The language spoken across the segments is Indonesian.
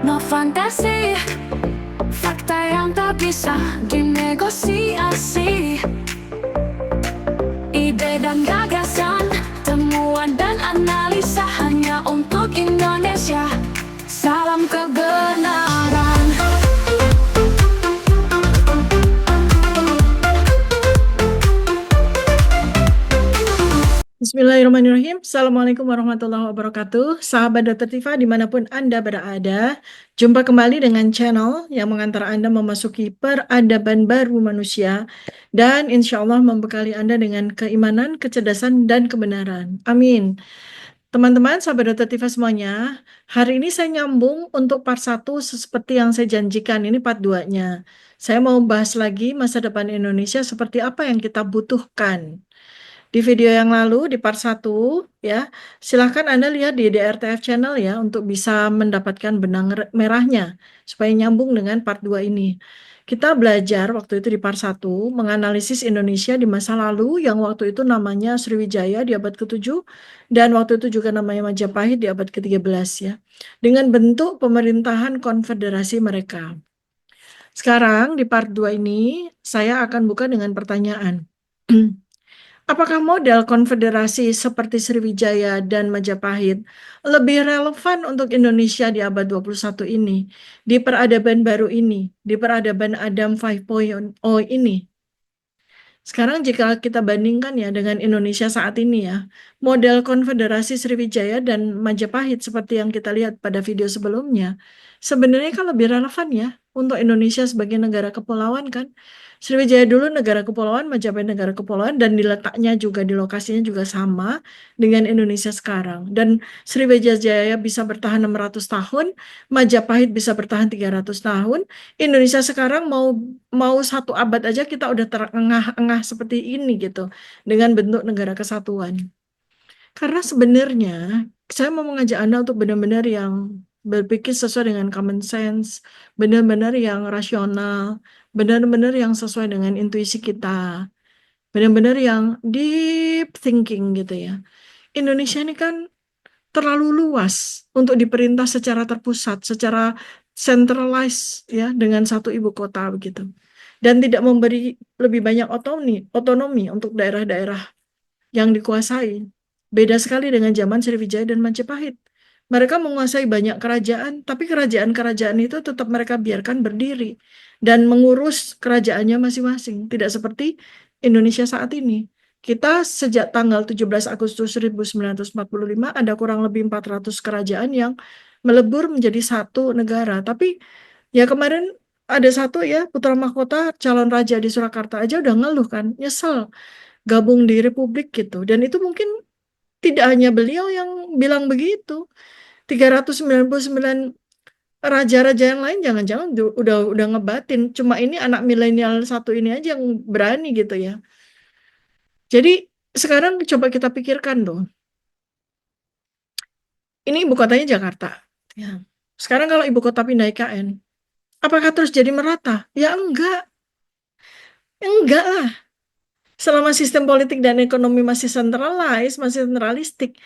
No fantasi, fakta yang tak bisa dinegosiasi. Ide dan gagasan, temuan dan analisa hanya untuk Indonesia. Salam kebenaran. Bismillahirrahmanirrahim. Assalamualaikum warahmatullahi wabarakatuh. Sahabat Dr. Tifa dimanapun Anda berada, jumpa kembali dengan channel yang mengantar Anda memasuki peradaban baru manusia dan insya Allah membekali Anda dengan keimanan, kecerdasan, dan kebenaran. Amin. Teman-teman, sahabat Dr. Tifa semuanya, hari ini saya nyambung untuk part 1 seperti yang saya janjikan, ini part 2-nya. Saya mau bahas lagi masa depan Indonesia seperti apa yang kita butuhkan. Di video yang lalu, di part 1, ya, silahkan Anda lihat di DRTF channel ya, untuk bisa mendapatkan benang merahnya, supaya nyambung dengan part 2 ini. Kita belajar waktu itu di part 1, menganalisis Indonesia di masa lalu, yang waktu itu namanya Sriwijaya di abad ke-7, dan waktu itu juga namanya Majapahit di abad ke-13 ya, dengan bentuk pemerintahan konfederasi mereka. Sekarang di part 2 ini, saya akan buka dengan pertanyaan. Apakah model konfederasi seperti Sriwijaya dan Majapahit lebih relevan untuk Indonesia di abad 21 ini, di peradaban baru ini, di peradaban Adam 5.0 ini? Sekarang jika kita bandingkan ya dengan Indonesia saat ini ya, model konfederasi Sriwijaya dan Majapahit seperti yang kita lihat pada video sebelumnya, sebenarnya kan lebih relevan ya untuk Indonesia sebagai negara kepulauan kan. Sriwijaya dulu negara kepulauan, Majapahit negara kepulauan, dan diletaknya juga, di lokasinya juga sama dengan Indonesia sekarang. Dan Sriwijaya bisa bertahan 600 tahun, Majapahit bisa bertahan 300 tahun, Indonesia sekarang mau 1 abad aja kita udah terengah-engah seperti ini gitu dengan bentuk negara kesatuan. Karena sebenarnya saya mau mengajak Anda untuk benar-benar yang berpikir sesuai dengan common sense, benar-benar yang rasional, benar-benar yang sesuai dengan intuisi kita, benar-benar yang deep thinking gitu ya. Indonesia ini kan terlalu luas untuk diperintah secara terpusat, secara centralized ya, dengan satu ibu kota begitu. Dan tidak memberi lebih banyak otonomi untuk daerah-daerah yang dikuasai. Beda sekali dengan zaman Sriwijaya dan Majapahit. Mereka menguasai banyak kerajaan, tapi kerajaan-kerajaan itu tetap mereka biarkan berdiri dan mengurus kerajaannya masing-masing. Tidak seperti Indonesia saat ini. Kita sejak tanggal 17 Agustus 1945 ada kurang lebih 400 kerajaan yang melebur menjadi satu negara. Tapi ya kemarin ada satu ya, putra mahkota calon raja di Surakarta aja udah ngeluh kan, nyesel gabung di Republik gitu. Dan itu mungkin tidak hanya beliau yang bilang begitu. 399 raja-raja yang lain jangan-jangan udah ngebatin. Cuma ini anak milenial satu ini aja yang berani gitu ya. Jadi sekarang coba kita pikirkan tuh. Ini ibu kotanya Jakarta. Ya. Sekarang kalau ibu kota pindah IKN, apakah terus jadi merata? Ya enggak. Enggak lah. Selama sistem politik dan ekonomi masih centralized, masih sentralistik,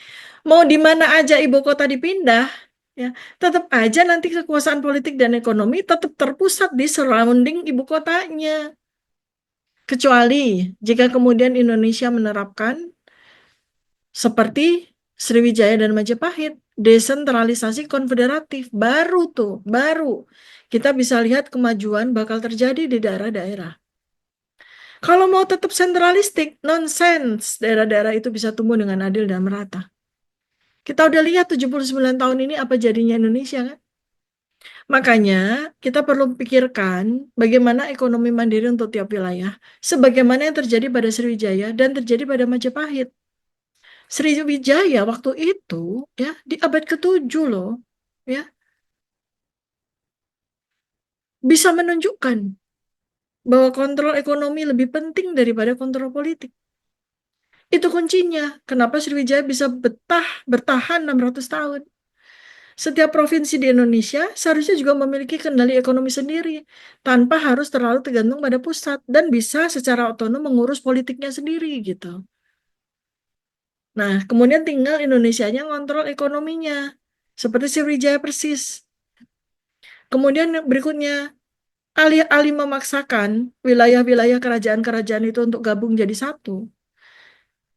mau di mana aja ibu kota dipindah, ya, tetap aja nanti kekuasaan politik dan ekonomi tetap terpusat di surrounding ibu kotanya. Kecuali jika kemudian Indonesia menerapkan seperti Sriwijaya dan Majapahit, desentralisasi konfederatif, baru kita bisa lihat kemajuan bakal terjadi di daerah-daerah. Kalau mau tetap sentralistik, nonsens. Daerah-daerah itu bisa tumbuh dengan adil dan merata. Kita udah lihat 79 tahun ini apa jadinya Indonesia kan? Makanya kita perlu pikirkan bagaimana ekonomi mandiri untuk tiap wilayah. Sebagaimana yang terjadi pada Sriwijaya dan terjadi pada Majapahit. Sriwijaya waktu itu ya di abad ke-7 loh. Ya, bisa menunjukkan bahwa kontrol ekonomi lebih penting daripada kontrol politik. Itu kuncinya. Kenapa Sriwijaya bisa bertahan 600 tahun. Setiap provinsi di Indonesia seharusnya juga memiliki kendali ekonomi sendiri, tanpa harus terlalu tergantung pada pusat, dan bisa secara otonom mengurus politiknya sendiri gitu. Nah, kemudian tinggal Indonesianya ngontrol ekonominya, seperti Sriwijaya persis. Kemudian yang berikutnya, alih-alih memaksakan wilayah-wilayah kerajaan-kerajaan itu untuk gabung jadi satu,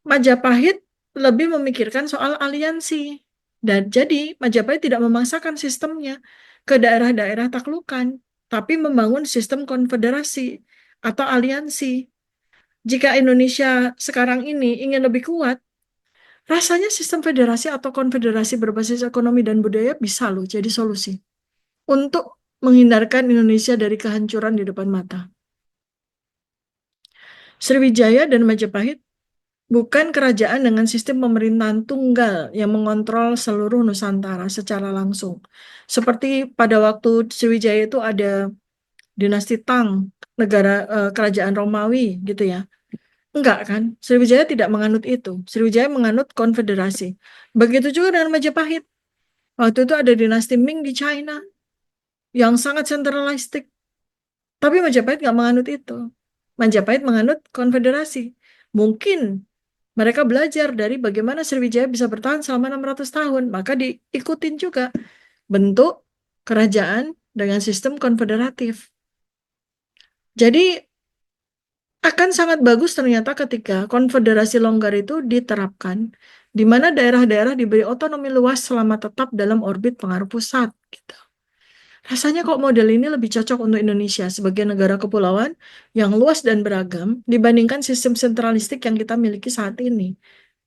Majapahit lebih memikirkan soal aliansi. Dan jadi Majapahit tidak memaksakan sistemnya ke daerah-daerah taklukan, tapi membangun sistem konfederasi atau aliansi. Jika Indonesia sekarang ini ingin lebih kuat, rasanya sistem federasi atau konfederasi berbasis ekonomi dan budaya bisa loh jadi solusi untuk menghindarkan Indonesia dari kehancuran di depan mata. Sriwijaya dan Majapahit bukan kerajaan dengan sistem pemerintahan tunggal yang mengontrol seluruh Nusantara secara langsung. Seperti pada waktu Sriwijaya itu ada dinasti Tang, kerajaan Romawi gitu ya. Enggak kan? Sriwijaya tidak menganut itu. Sriwijaya menganut konfederasi. Begitu juga dengan Majapahit. Waktu itu ada dinasti Ming di China yang sangat sentralistik. Tapi Majapahit nggak menganut itu. Majapahit menganut konfederasi. Mungkin mereka belajar dari bagaimana Sriwijaya bisa bertahan selama 600 tahun. Maka diikutin juga bentuk kerajaan dengan sistem konfederatif. Jadi akan sangat bagus ternyata ketika konfederasi longgar itu diterapkan, di mana daerah-daerah diberi otonomi luas selama tetap dalam orbit pengaruh pusat. Gitu. Rasanya kok model ini lebih cocok untuk Indonesia sebagai negara kepulauan yang luas dan beragam dibandingkan sistem sentralistik yang kita miliki saat ini.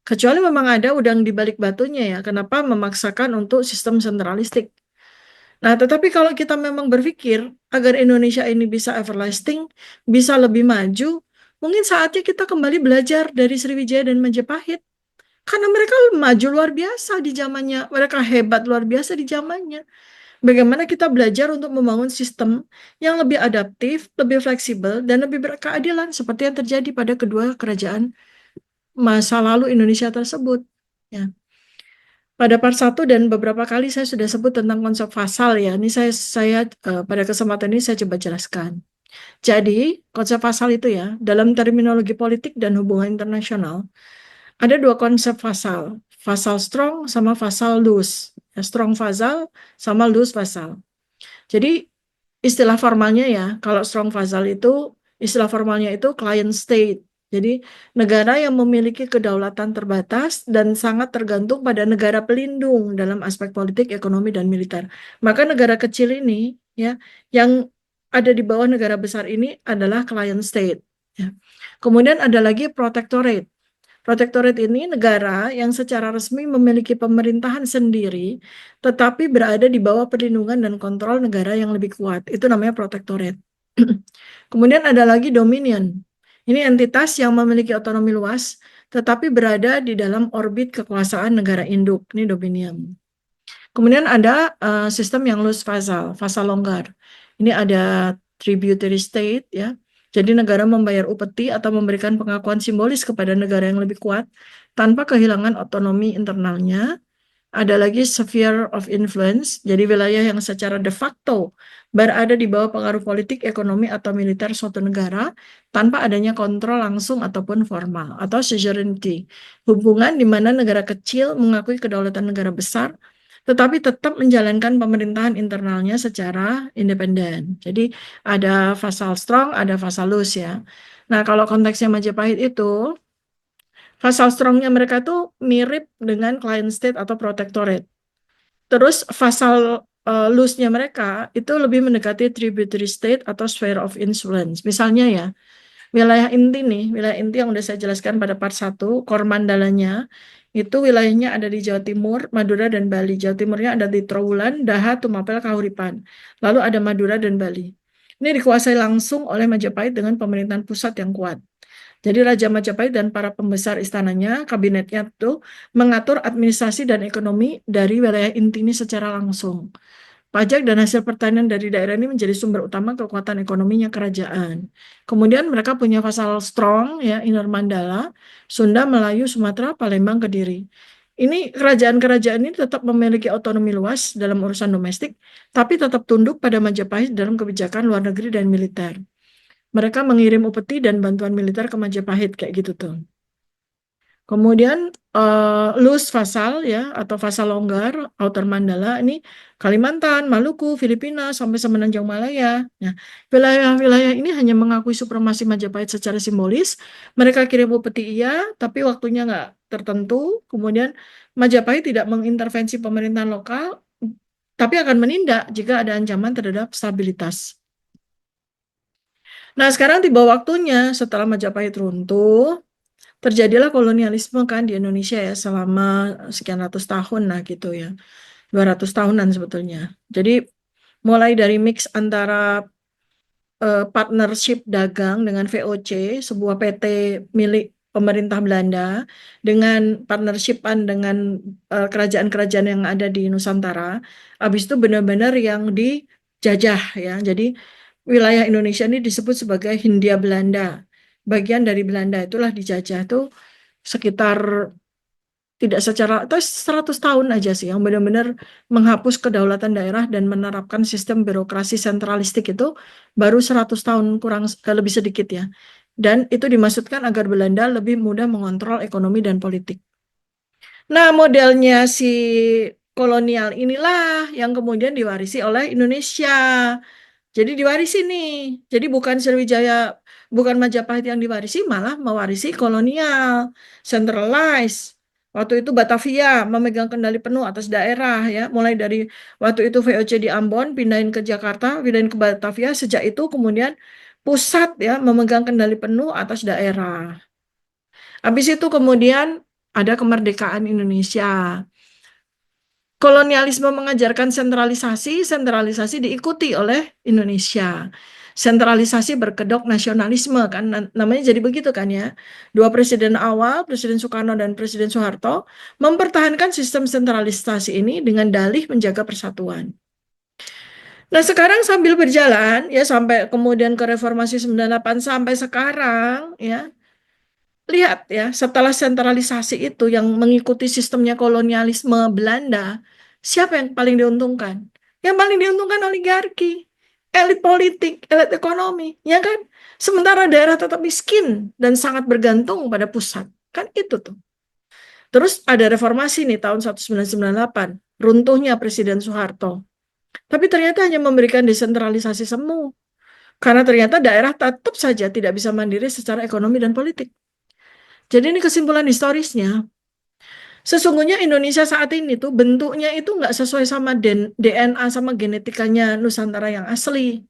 Kecuali memang ada udang di balik batunya ya, kenapa memaksakan untuk sistem sentralistik. Nah, tetapi kalau kita memang berpikir agar Indonesia ini bisa everlasting, bisa lebih maju, mungkin saatnya kita kembali belajar dari Sriwijaya dan Majapahit. Karena mereka maju luar biasa di zamannya, mereka hebat luar biasa di zamannya. Bagaimana kita belajar untuk membangun sistem yang lebih adaptif, lebih fleksibel, dan lebih berkeadilan seperti yang terjadi pada kedua kerajaan masa lalu Indonesia tersebut. Ya. Pada part 1 dan beberapa kali saya sudah sebut tentang konsep fasal ya. Ini pada kesempatan ini saya coba jelaskan. Jadi, konsep fasal itu ya, dalam terminologi politik dan hubungan internasional, ada dua konsep fasal. Fasal strong sama fasal loose. Ya, strong fasal sama loose fasal. Jadi, istilah formalnya ya, kalau strong fasal itu, istilah formalnya itu client state. Jadi negara yang memiliki kedaulatan terbatas dan sangat tergantung pada negara pelindung dalam aspek politik, ekonomi, dan militer. Maka negara kecil ini ya, yang ada di bawah negara besar ini adalah client state. Ya. Kemudian ada lagi protectorate. Protectorate ini negara yang secara resmi memiliki pemerintahan sendiri, tetapi berada di bawah perlindungan dan kontrol negara yang lebih kuat. Itu namanya protectorate. Kemudian ada lagi dominion. Ini entitas yang memiliki otonomi luas, tetapi berada di dalam orbit kekuasaan negara induk. Ini dominion. Kemudian ada sistem yang loose fasal, fasal longgar. Ini ada tributary state ya. Jadi negara membayar upeti atau memberikan pengakuan simbolis kepada negara yang lebih kuat tanpa kehilangan otonomi internalnya. Ada lagi sphere of influence, jadi wilayah yang secara de facto berada di bawah pengaruh politik, ekonomi, atau militer suatu negara tanpa adanya kontrol langsung ataupun formal, atau suzerainty. Hubungan di mana negara kecil mengakui kedaulatan negara besar tetapi tetap menjalankan pemerintahan internalnya secara independen. Jadi ada fasal strong, ada fasal loose ya. Nah, kalau konteksnya Majapahit itu, fasal strongnya mereka tuh mirip dengan client state atau protectorate. Terus fasal loose-nya mereka itu lebih mendekati tributary state atau sphere of influence. Misalnya ya, wilayah inti nih, wilayah inti yang udah saya jelaskan pada part 1, Kormandalanya, itu wilayahnya ada di Jawa Timur, Madura, dan Bali. Jawa Timurnya ada di Trowulan, Daha, Tumapel, Kahuripan. Lalu ada Madura dan Bali. Ini dikuasai langsung oleh Majapahit dengan pemerintahan pusat yang kuat. Jadi Raja Majapahit dan para pembesar istananya, kabinetnya itu mengatur administrasi dan ekonomi dari wilayah inti ini secara langsung. Pajak dan hasil pertanian dari daerah ini menjadi sumber utama kekuatan ekonominya kerajaan. Kemudian mereka punya fasal strong ya, Inner Mandala, Sunda, Melayu, Sumatera, Palembang, Kediri. Ini kerajaan-kerajaan ini tetap memiliki otonomi luas dalam urusan domestik, tapi tetap tunduk pada Majapahit dalam kebijakan luar negeri dan militer. Mereka mengirim upeti dan bantuan militer ke Majapahit kayak gitu tuh. Kemudian loose fasal ya atau fasal longgar outer Mandala ini Kalimantan, Maluku, Filipina sampai Semenanjung Malaya. Nah, wilayah-wilayah ini hanya mengakui supremasi Majapahit secara simbolis. Mereka kirim upeti iya, tapi waktunya nggak tertentu. Kemudian Majapahit tidak mengintervensi pemerintahan lokal, tapi akan menindak jika ada ancaman terhadap stabilitas. Nah, sekarang tiba waktunya setelah Majapahit runtuh, terjadilah kolonialisme kan di Indonesia ya selama sekian ratus tahun lah gitu ya. 200 tahunan sebetulnya. Jadi mulai dari mix antara partnership dagang dengan VOC, sebuah PT milik pemerintah Belanda, dengan partnershipan dengan kerajaan-kerajaan yang ada di Nusantara. Habis itu benar-benar yang dijajah ya. Jadi wilayah Indonesia ini disebut sebagai Hindia Belanda. Bagian dari Belanda itulah dijajah itu sekitar tidak secara itu 100 tahun aja sih yang benar-benar menghapus kedaulatan daerah dan menerapkan sistem birokrasi sentralistik itu baru 100 tahun kurang lebih sedikit ya. Dan itu dimaksudkan agar Belanda lebih mudah mengontrol ekonomi dan politik. Nah, modelnya si kolonial inilah yang kemudian diwarisi oleh Indonesia. Jadi diwarisi nih. Jadi bukan Sriwijaya, bukan Majapahit yang diwarisi, malah mewarisi kolonial, centralized. Waktu itu Batavia memegang kendali penuh atas daerah ya. Mulai dari waktu itu VOC di Ambon, pindahin ke Jakarta, pindahin ke Batavia. Sejak itu kemudian pusat ya memegang kendali penuh atas daerah. Habis itu kemudian ada kemerdekaan Indonesia. Kolonialisme mengajarkan sentralisasi, sentralisasi diikuti oleh Indonesia. Sentralisasi berkedok nasionalisme kan namanya jadi begitu kan ya. Dua presiden awal, Presiden Soekarno dan Presiden Soeharto mempertahankan sistem sentralisasi ini dengan dalih menjaga persatuan. Nah, sekarang sambil berjalan ya sampai kemudian ke reformasi 98 sampai sekarang ya. Lihat ya, setelah sentralisasi itu yang mengikuti sistemnya kolonialisme Belanda, siapa yang paling diuntungkan? Yang paling diuntungkan oligarki, elit politik, elit ekonomi, ya kan? Sementara daerah tetap miskin dan sangat bergantung pada pusat. Kan itu tuh. Terus ada reformasi nih tahun 1998, runtuhnya Presiden Soeharto. Tapi ternyata hanya memberikan desentralisasi semu. Karena ternyata daerah tetap saja tidak bisa mandiri secara ekonomi dan politik. Jadi ini kesimpulan historisnya. Sesungguhnya Indonesia saat ini tuh bentuknya itu nggak sesuai sama DNA sama genetikanya Nusantara yang asli.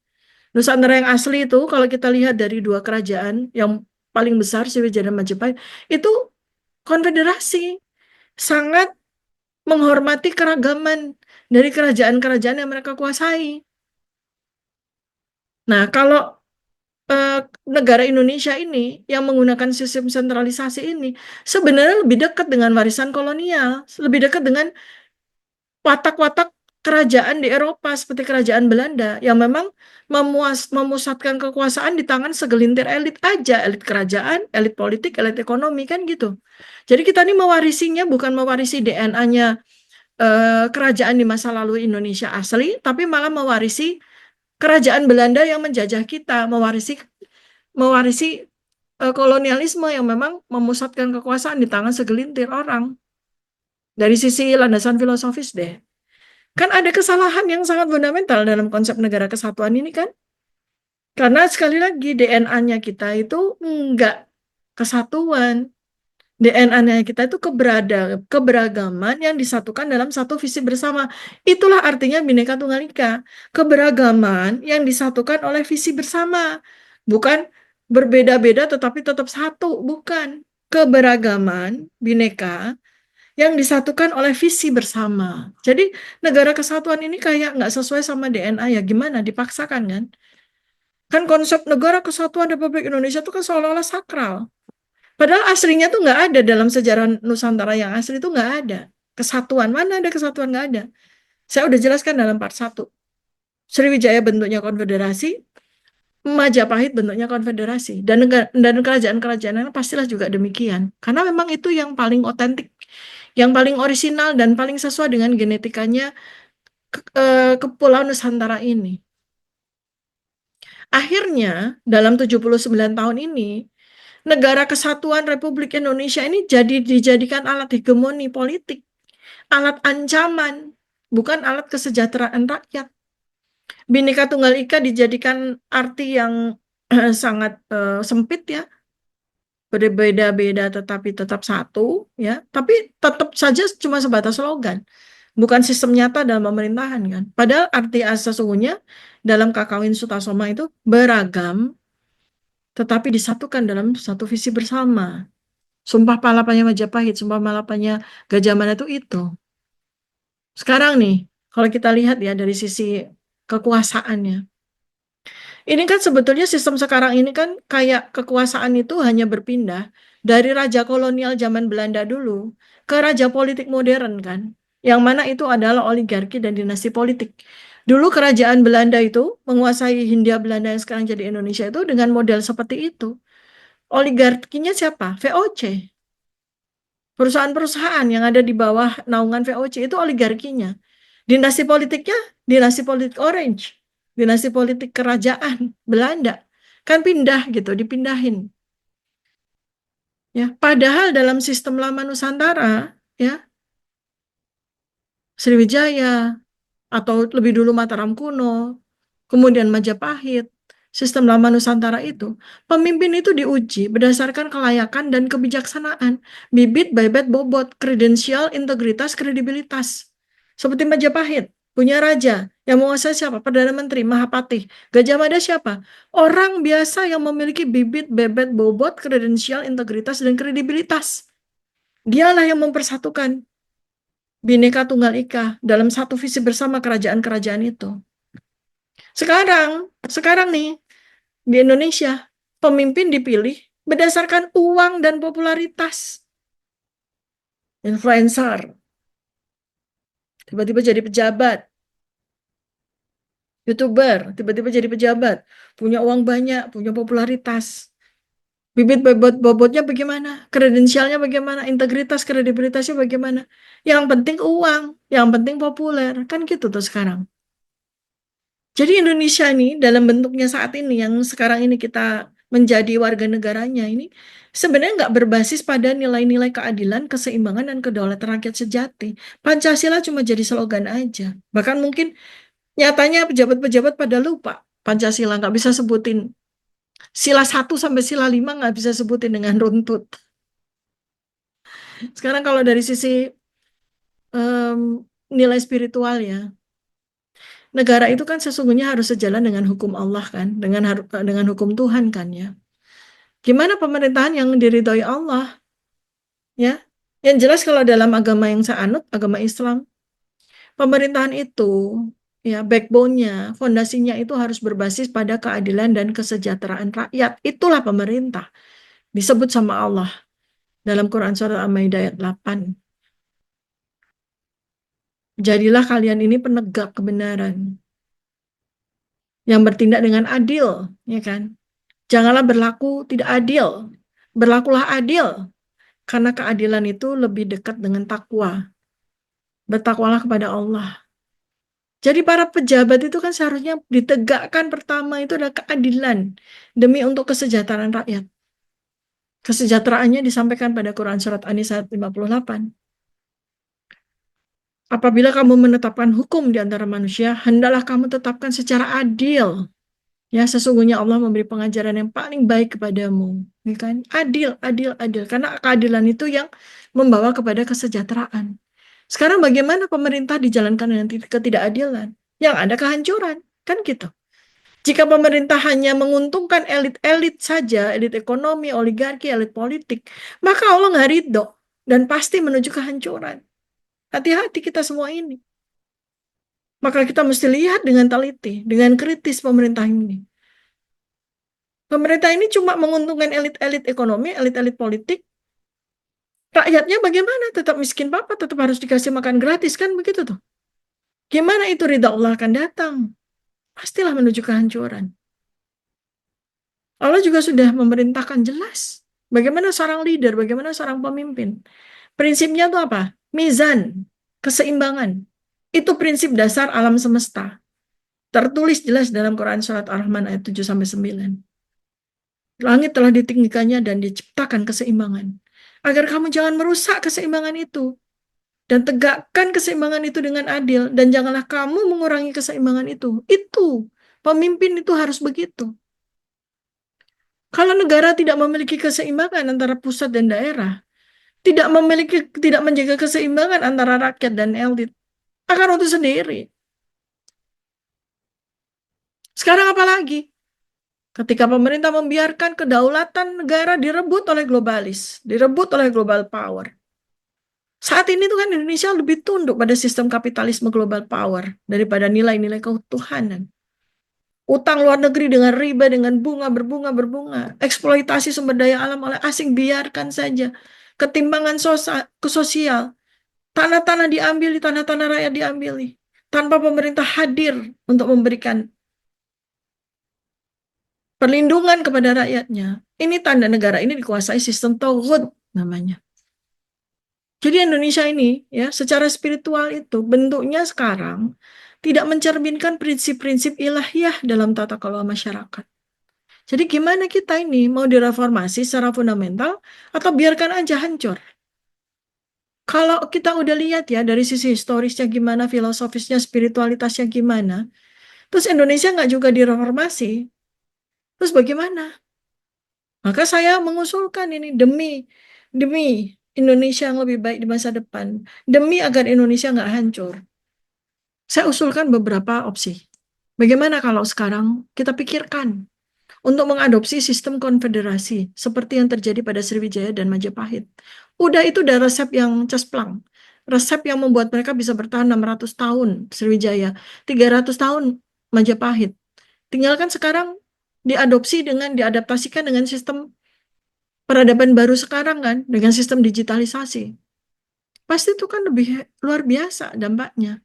Nusantara yang asli itu kalau kita lihat dari dua kerajaan yang paling besar Sriwijaya dan Majapahit itu konfederasi sangat menghormati keragaman dari kerajaan-kerajaan yang mereka kuasai. Nah, kalau negara Indonesia ini yang menggunakan sistem sentralisasi ini sebenarnya lebih dekat dengan warisan kolonial, lebih dekat dengan watak-watak kerajaan di Eropa seperti kerajaan Belanda yang memang memusatkan kekuasaan di tangan segelintir elit aja, elit kerajaan, elit politik, elit ekonomi kan gitu. Jadi kita ini mewarisinya bukan mewarisi DNA-nya kerajaan di masa lalu Indonesia asli, tapi malah mewarisi kerajaan Belanda yang menjajah kita, mewarisi kolonialisme yang memang memusatkan kekuasaan di tangan segelintir orang. Dari sisi landasan filosofis deh. Kan ada kesalahan yang sangat fundamental dalam konsep negara kesatuan ini kan. Karena sekali lagi DNA-nya kita itu enggak kesatuan. DNA-nya kita itu keberagaman yang disatukan dalam satu visi bersama. Itulah artinya Bhinneka Tunggal Ika. Keberagaman yang disatukan oleh visi bersama. Bukan berbeda-beda tetapi tetap satu. Bukan. Keberagaman, Bhinneka, yang disatukan oleh visi bersama. Jadi negara kesatuan ini kayak nggak sesuai sama DNA ya gimana dipaksakan kan? Kan konsep negara kesatuan Republik Indonesia itu kan seolah-olah sakral. Padahal aslinya tuh nggak ada dalam sejarah Nusantara yang asli itu nggak ada. Kesatuan, mana ada kesatuan nggak ada. Saya udah jelaskan dalam part 1. Sriwijaya bentuknya konfederasi, Majapahit bentuknya konfederasi. Dan kerajaan-kerajaan lain pastilah juga demikian. Karena memang itu yang paling otentik, yang paling orisinal dan paling sesuai dengan genetikanya Kepulauan Nusantara ini. Akhirnya, dalam 79 tahun ini, Negara Kesatuan Republik Indonesia ini dijadikan alat hegemoni politik, alat ancaman, bukan alat kesejahteraan rakyat. Bhinneka Tunggal Ika dijadikan arti yang sangat sempit ya, berbeda-beda tetapi tetap satu ya, tapi tetap saja cuma sebatas slogan, bukan sistem nyata dalam pemerintahan kan. Padahal arti sesungguhnya dalam Kakawin Sutasoma itu beragam tetapi disatukan dalam satu visi bersama. Sumpah Palapanya Majapahit, Sumpah Palapanya Gajah Mada itu. Sekarang nih, kalau kita lihat ya dari sisi kekuasaannya. Ini kan sebetulnya sistem sekarang ini kan kayak kekuasaan itu hanya berpindah dari raja kolonial zaman Belanda dulu ke raja politik modern kan. Yang mana itu adalah oligarki dan dinasti politik. Dulu kerajaan Belanda itu menguasai Hindia Belanda yang sekarang jadi Indonesia itu dengan model seperti itu. Oligarkinya siapa? VOC. Perusahaan-perusahaan yang ada di bawah naungan VOC itu oligarkinya. Dinasti politiknya, dinasti politik Orange, dinasti politik kerajaan Belanda. Kan pindah gitu, dipindahin. Ya, padahal dalam sistem lama Nusantara, ya, Sriwijaya atau lebih dulu Mataram kuno, kemudian Majapahit, sistem lama Nusantara itu, pemimpin itu diuji berdasarkan kelayakan dan kebijaksanaan, bibit, bebet, bobot, kredensial, integritas, kredibilitas. Seperti Majapahit, punya raja yang menguasai siapa? Perdana Menteri, Mahapatih. Gajah Mada siapa? Orang biasa yang memiliki bibit, bebet, bobot, kredensial, integritas, dan kredibilitas. Dialah yang mempersatukan Bhinneka Tunggal Ika dalam satu visi bersama kerajaan-kerajaan itu. Sekarang nih di Indonesia pemimpin dipilih berdasarkan uang dan popularitas. Influencer, tiba-tiba jadi pejabat, YouTuber, tiba-tiba jadi pejabat, punya uang banyak, punya popularitas. Bibit bobotnya bagaimana? Kredensialnya bagaimana? Integritas, kredibilitasnya bagaimana? Yang penting uang, yang penting populer. Kan gitu tuh sekarang. Jadi Indonesia ini dalam bentuknya saat ini yang sekarang ini kita menjadi warga negaranya ini sebenarnya nggak berbasis pada nilai-nilai keadilan, keseimbangan, dan kedaulatan rakyat sejati. Pancasila cuma jadi slogan aja. Bahkan mungkin nyatanya pejabat-pejabat pada lupa Pancasila, nggak bisa sebutin sila 1 sampai sila 5, nggak bisa sebutin dengan runtut. Sekarang kalau dari sisi nilai spiritual ya, negara itu kan sesungguhnya harus sejalan dengan hukum Allah kan, dengan hukum Tuhan kan ya. Gimana pemerintahan yang diridhoi Allah ya? Yang jelas kalau dalam agama yang saya anut, agama Islam, pemerintahan itu ya backbone-nya, fondasinya itu harus berbasis pada keadilan dan kesejahteraan rakyat. Itulah pemerintah. Disebut sama Allah dalam Quran surat Al-Maidah ayat 8. Jadilah kalian ini penegak kebenaran yang bertindak dengan adil, ya kan? Janganlah berlaku tidak adil. Berlakulah adil karena keadilan itu lebih dekat dengan takwa. Bertakwalah kepada Allah. Jadi para pejabat itu kan seharusnya ditegakkan pertama itu adalah keadilan demi untuk kesejahteraan rakyat. Kesejahteraannya disampaikan pada Quran surat An-Nisa ayat 58. Apabila kamu menetapkan hukum di antara manusia, hendaklah kamu tetapkan secara adil. Ya, sesungguhnya Allah memberi pengajaran yang paling baik kepadamu. Ya kan? Adil, adil, adil. Karena keadilan itu yang membawa kepada kesejahteraan. Sekarang bagaimana pemerintah dijalankan dengan ketidakadilan? Yang ada kehancuran. Kan gitu. Jika pemerintah hanya menguntungkan elit-elit saja, elit ekonomi, oligarki, elit politik, maka Allah nggak ridho dan pasti menuju kehancuran. Hati-hati kita semua ini. Maka kita mesti lihat dengan teliti, dengan kritis pemerintah ini. Pemerintah ini cuma menguntungkan elit-elit ekonomi, elit-elit politik. Rakyatnya bagaimana? Tetap miskin papa, tetap harus dikasih makan gratis, kan begitu tuh. Gimana itu ridha Allah akan datang? Pastilah menuju kehancuran. Allah juga sudah memerintahkan jelas. Bagaimana seorang leader, bagaimana seorang pemimpin. Prinsipnya itu apa? Mizan, keseimbangan. Itu prinsip dasar alam semesta. Tertulis jelas dalam Quran Surat Ar-Rahman ayat 7-9. Langit telah ditinggikannya dan diciptakan keseimbangan. Agar kamu jangan merusak keseimbangan itu. Dan tegakkan keseimbangan itu dengan adil. Dan janganlah kamu mengurangi keseimbangan itu. Itu. Pemimpin itu harus begitu. Kalau negara tidak memiliki keseimbangan antara pusat dan daerah, tidak menjaga keseimbangan antara rakyat dan elit, akan runtuh sendiri. Sekarang apa lagi? Ketika pemerintah membiarkan kedaulatan negara direbut oleh globalis, direbut oleh global power. Saat ini tuh kan Indonesia lebih tunduk pada sistem kapitalisme global power daripada nilai-nilai keutuhanan. Utang luar negeri dengan riba, dengan bunga, berbunga. Eksploitasi sumber daya alam oleh asing, biarkan saja. Ketimbangan sosial. Tanah-tanah diambil, tanah-tanah rakyat diambil. Tanpa pemerintah hadir untuk memberikan perlindungan kepada rakyatnya. Ini tanda negara ini dikuasai sistem tauhid namanya. Jadi Indonesia ini ya secara spiritual itu bentuknya sekarang tidak mencerminkan prinsip-prinsip ilahiyah dalam tata kelola masyarakat. Jadi gimana kita ini mau direformasi secara fundamental atau biarkan aja hancur? Kalau kita udah lihat ya dari sisi historisnya gimana, filosofisnya, spiritualitasnya gimana, terus Indonesia nggak juga direformasi, terus bagaimana? Maka saya mengusulkan ini demi Indonesia yang lebih baik di masa depan, demi agar Indonesia nggak hancur. Saya usulkan beberapa opsi. Bagaimana kalau sekarang kita pikirkan untuk mengadopsi sistem konfederasi seperti yang terjadi pada Sriwijaya dan Majapahit. Udah itu udah resep yang cesplang. Resep yang membuat mereka bisa bertahan 600 tahun Sriwijaya, 300 tahun Majapahit. Tinggalkan sekarang diadaptasikan dengan sistem peradaban baru sekarang kan, dengan sistem digitalisasi. Pasti itu kan lebih luar biasa dampaknya.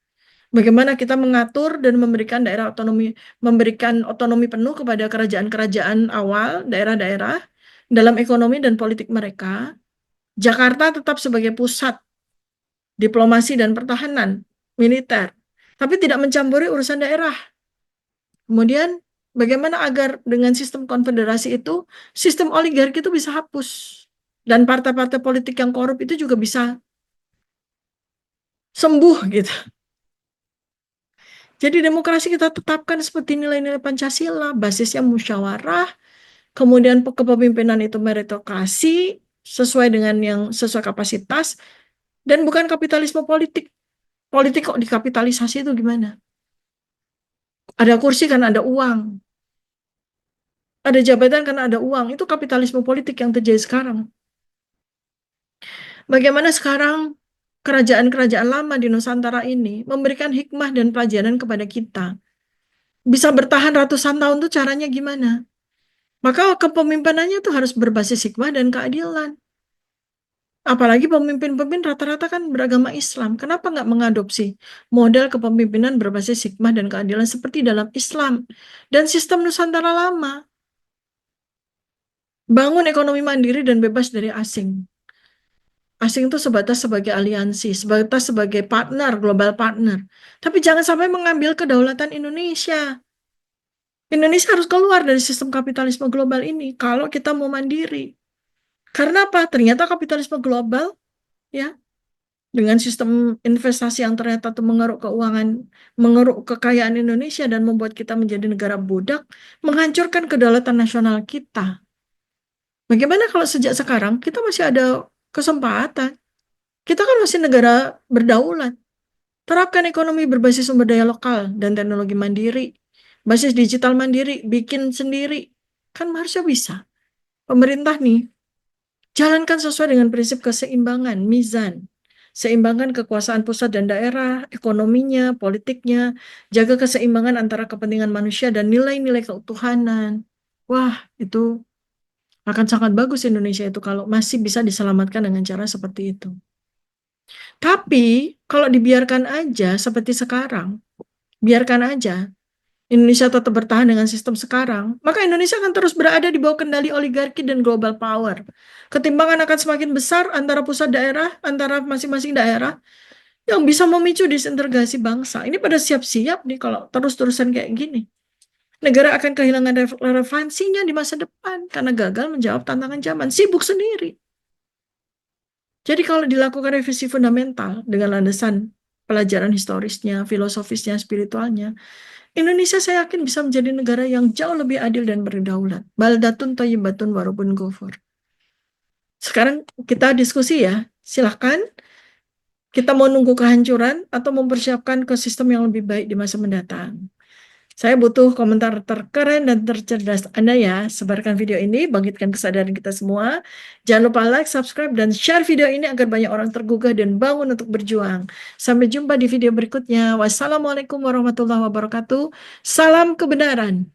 Bagaimana kita mengatur dan memberikan daerah otonomi, memberikan otonomi penuh kepada kerajaan-kerajaan awal, daerah-daerah, dalam ekonomi dan politik mereka. Jakarta tetap sebagai pusat diplomasi dan pertahanan, militer, tapi tidak mencampuri urusan daerah. Kemudian, bagaimana agar dengan sistem konfederasi itu, sistem oligarki itu bisa hapus. Dan partai-partai politik yang korup itu juga bisa sembuh gitu. Jadi demokrasi kita tetapkan seperti nilai-nilai Pancasila, basisnya musyawarah, kemudian kepemimpinan itu meritokrasi, sesuai dengan yang sesuai kapasitas, dan bukan kapitalisme politik. Politik kok dikapitalisasi itu gimana? Ada kursi kan ada uang, ada jabatan kan ada uang, itu kapitalisme politik yang terjadi sekarang. Bagaimana sekarang kerajaan-kerajaan lama di Nusantara ini memberikan hikmah dan pelajaran kepada kita. Bisa bertahan ratusan tahun tuh caranya gimana? Maka kepemimpinannya tuh harus berbasis hikmah dan keadilan. Apalagi pemimpin-pemimpin rata-rata kan beragama Islam. Kenapa nggak mengadopsi model kepemimpinan berbasis hikmah dan keadilan seperti dalam Islam dan sistem Nusantara lama? Bangun ekonomi mandiri dan bebas dari asing. Asing itu sebatas sebagai aliansi, sebatas sebagai partner, global partner. Tapi jangan sampai mengambil kedaulatan Indonesia. Indonesia harus keluar dari sistem kapitalisme global ini kalau kita mau mandiri. Karena apa? Ternyata kapitalisme global ya dengan sistem investasi yang ternyata tuh mengeruk keuangan, mengeruk kekayaan Indonesia dan membuat kita menjadi negara budak, menghancurkan kedaulatan nasional kita. Bagaimana kalau sejak sekarang kita masih ada kesempatan? Kita kan masih negara berdaulat. Terapkan ekonomi berbasis sumber daya lokal dan teknologi mandiri, basis digital mandiri, bikin sendiri. Kan harusnya bisa. Pemerintah nih, jalankan sesuai dengan prinsip keseimbangan, mizan. Seimbangkan kekuasaan pusat dan daerah, ekonominya, politiknya, jaga keseimbangan antara kepentingan manusia dan nilai-nilai keutuhanan. Wah, itu akan sangat bagus Indonesia itu kalau masih bisa diselamatkan dengan cara seperti itu. Tapi, kalau dibiarkan aja seperti sekarang, biarkan aja Indonesia tetap bertahan dengan sistem sekarang, maka Indonesia akan terus berada di bawah kendali oligarki dan global power. Ketimbangan akan semakin besar antara pusat daerah, antara masing-masing daerah, yang bisa memicu disintegrasi bangsa. Ini pada siap-siap nih kalau terus-terusan kayak gini. Negara akan kehilangan relevansinya di masa depan karena gagal menjawab tantangan zaman, sibuk sendiri. Jadi kalau dilakukan revisi fundamental dengan landasan pelajaran historisnya, filosofisnya, spiritualnya, Indonesia saya yakin bisa menjadi negara yang jauh lebih adil dan berdaulat. Baldatun thayyibatun warabun ghafur. Sekarang kita diskusi ya. Silahkan kita mau nunggu kehancuran atau mempersiapkan ke sistem yang lebih baik di masa mendatang. Saya butuh komentar terkeren dan tercerdas Anda ya. Sebarkan video ini, bangkitkan kesadaran kita semua. Jangan lupa like, subscribe, dan share video ini agar banyak orang tergugah dan bangun untuk berjuang. Sampai jumpa di video berikutnya. Wassalamualaikum warahmatullahi wabarakatuh. Salam kebenaran.